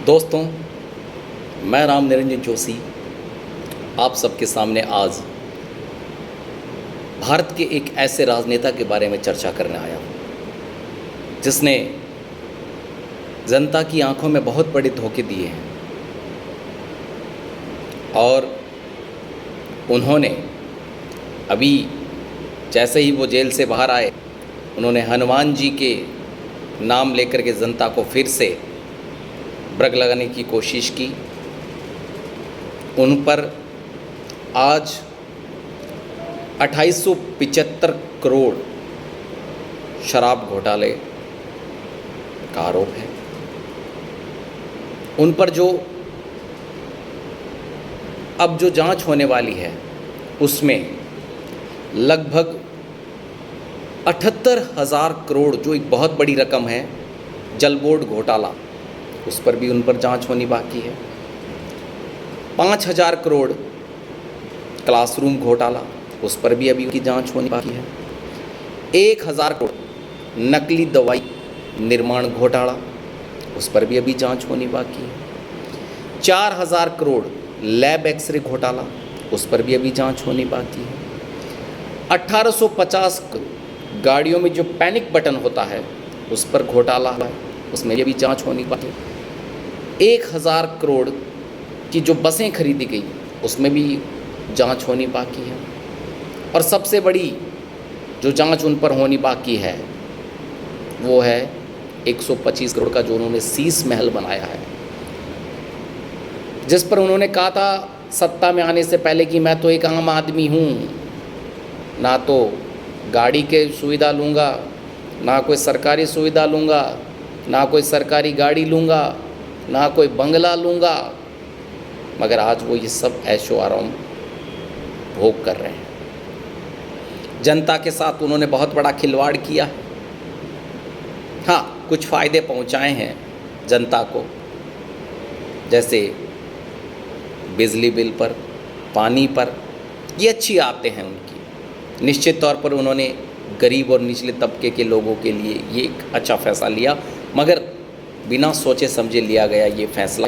दोस्तों, मैं राम निरंजन जोशी आप सबके सामने आज भारत के एक ऐसे राजनेता के बारे में चर्चा करने आया हूँ जिसने जनता की आंखों में बहुत बड़े धोखे दिए हैं और उन्होंने अभी जैसे ही वो जेल से बाहर आए, उन्होंने हनुमान जी के नाम लेकर के जनता को फिर से ब्रग लगाने की कोशिश की। उन पर आज 2875 करोड़ शराब घोटाले का आरोप है। उन पर जो अब जो जांच होने वाली है उसमें लगभग 78,000 करोड़, जो एक बहुत बड़ी रकम है, जल बोर्ड घोटाला, उस पर भी उन पर जांच होनी बाकी है। 5,000 करोड़ क्लासरूम घोटाला, उस पर भी अभी उनकी जांच होनी बाकी है। 1,000 करोड़ नकली दवाई निर्माण घोटाला, उस पर भी अभी जांच होनी बाकी है। 4,000 करोड़ लैब एक्सरे घोटाला, उस पर भी अभी जांच होनी बाकी है। 1850 गाड़ियों में जो पैनिक बटन होता है उस पर घोटाला है, उसमें भी जांच होनी बाकी है। 1,000 करोड़ की जो बसें खरीदी गई उसमें भी जांच होनी बाकी है। और सबसे बड़ी जो जांच उन पर होनी बाकी है वो है 125 करोड़ का जो उन्होंने शीश महल बनाया है, जिस पर उन्होंने कहा था सत्ता में आने से पहले कि मैं तो एक आम आदमी हूँ, ना तो गाड़ी के सुविधा लूँगा, ना कोई सरकारी सुविधा लूँगा, ना कोई सरकारी गाड़ी लूँगा, ना कोई बंगला लूँगा। मगर आज वो ये सब ऐशो आराम भोग कर रहे हैं। जनता के साथ उन्होंने बहुत बड़ा खिलवाड़ किया है। हाँ, कुछ फ़ायदे पहुँचाए हैं जनता को, जैसे बिजली बिल पर, पानी पर, ये अच्छी आते हैं उनकी। निश्चित तौर पर उन्होंने गरीब और निचले तबके के लोगों के लिए ये एक अच्छा फ़ैसला लिया, मगर बिना सोचे समझे लिया गया ये फ़ैसला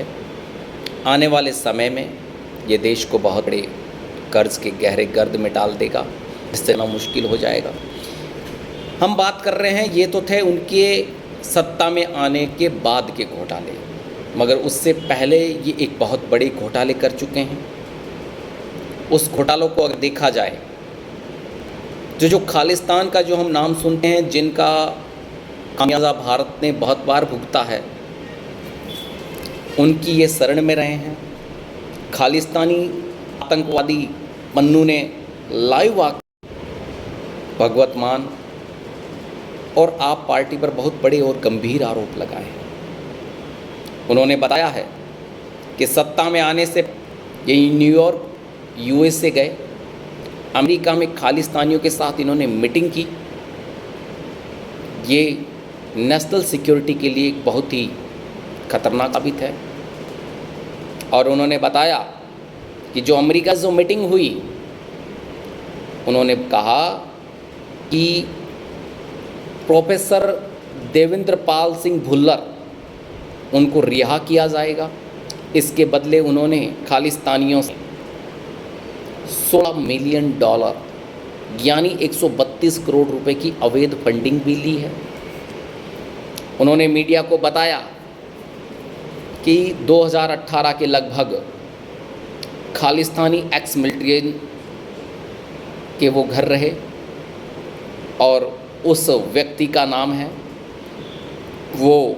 आने वाले समय में ये देश को बहुत बड़े कर्ज के गहरे गर्द में डाल देगा, इससे ना मुश्किल हो जाएगा। हम बात कर रहे हैं, ये तो थे उनके सत्ता में आने के बाद के घोटाले, मगर उससे पहले ये एक बहुत बड़े घोटाले कर चुके हैं। उस घोटालों को अगर देखा जाए, जो खालिस्तान का जो हम नाम सुनते हैं, जिनका खामियाजा भारत ने बहुत बार भुगता है, उनकी ये शरण में रहे हैं। खालिस्तानी आतंकवादी पन्नू ने लाइव आकर भगवत मान और आप पार्टी पर बहुत बड़े और गंभीर आरोप लगाए हैं। उन्होंने बताया है कि सत्ता में आने से ये न्यूयॉर्क यूएसए गए, अमेरिका में खालिस्तानियों के साथ इन्होंने मीटिंग की। ये नेशनल सिक्योरिटी के लिए एक बहुत ही खतरनाक साबित है। और उन्होंने बताया कि जो अमेरिका से जो मीटिंग हुई, उन्होंने कहा कि प्रोफेसर देवेंद्र पाल सिंह भुल्लर, उनको रिहा किया जाएगा। इसके बदले उन्होंने खालिस्तानियों से $16 मिलियन यानी 132 करोड़ रुपए की अवैध फंडिंग भी ली है। उन्होंने मीडिया को बताया कि 2018 के लगभग खालिस्तानी एक्स मिलिट्रियन के वो घर रहे और उस व्यक्ति का नाम है, वो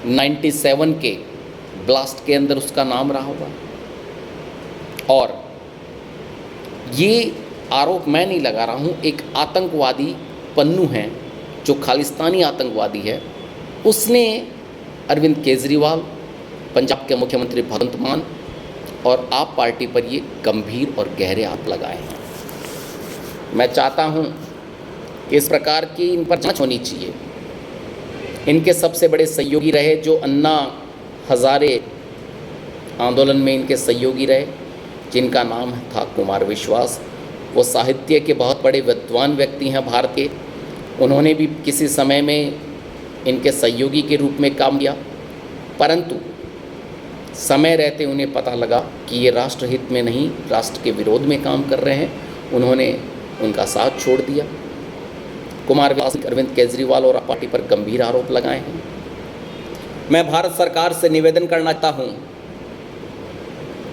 97 के ब्लास्ट के अंदर उसका नाम रहा होगा। और ये आरोप मैं नहीं लगा रहा हूँ, एक आतंकवादी पन्नू है जो खालिस्तानी आतंकवादी है, उसने अरविंद केजरीवाल, पंजाब के मुख्यमंत्री भगवंत मान और आप पार्टी पर ये गंभीर और गहरे आरोप लगाए हैं। मैं चाहता हूँ कि इस प्रकार की इन पर जांच होनी चाहिए। इनके सबसे बड़े सहयोगी रहे जो अन्ना हजारे आंदोलन में इनके सहयोगी रहे, जिनका नाम था कुमार विश्वास। वो साहित्य के बहुत बड़े विद्वान व्यक्ति हैं भारत के। उन्होंने भी किसी समय में इनके सहयोगी के रूप में काम किया। परंतु समय रहते उन्हें पता लगा कि ये राष्ट्रहित में नहीं, राष्ट्र के विरोध में काम कर रहे हैं। उन्होंने उनका साथ छोड़ दिया। कुमार अरविंद केजरीवाल और पार्टी पर गंभीर आरोप लगाए हैं। मैं भारत सरकार से निवेदन करना चाहता हूँ,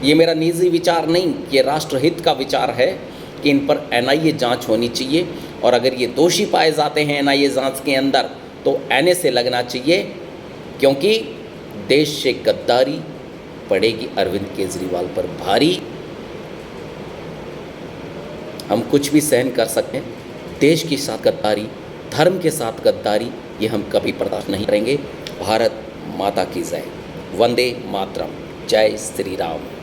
ये मेरा निजी विचार नहीं, ये राष्ट्रहित का विचार है कि इन पर एनआईए जांच होनी चाहिए, और अगर ये दोषी पाए जाते हैं एनआईए जांच के अंदर तो एनए से लगना चाहिए, क्योंकि देश से गद्दारी पड़ेगी अरविंद केजरीवाल पर भारी। हम कुछ भी सहन कर सकते हैं, देश के साथ गद्दारी, धर्म के साथ गद्दारी, ये हम कभी बर्दाश्त नहीं करेंगे। भारत माता की जय। वंदे मातरम। जय श्री राम।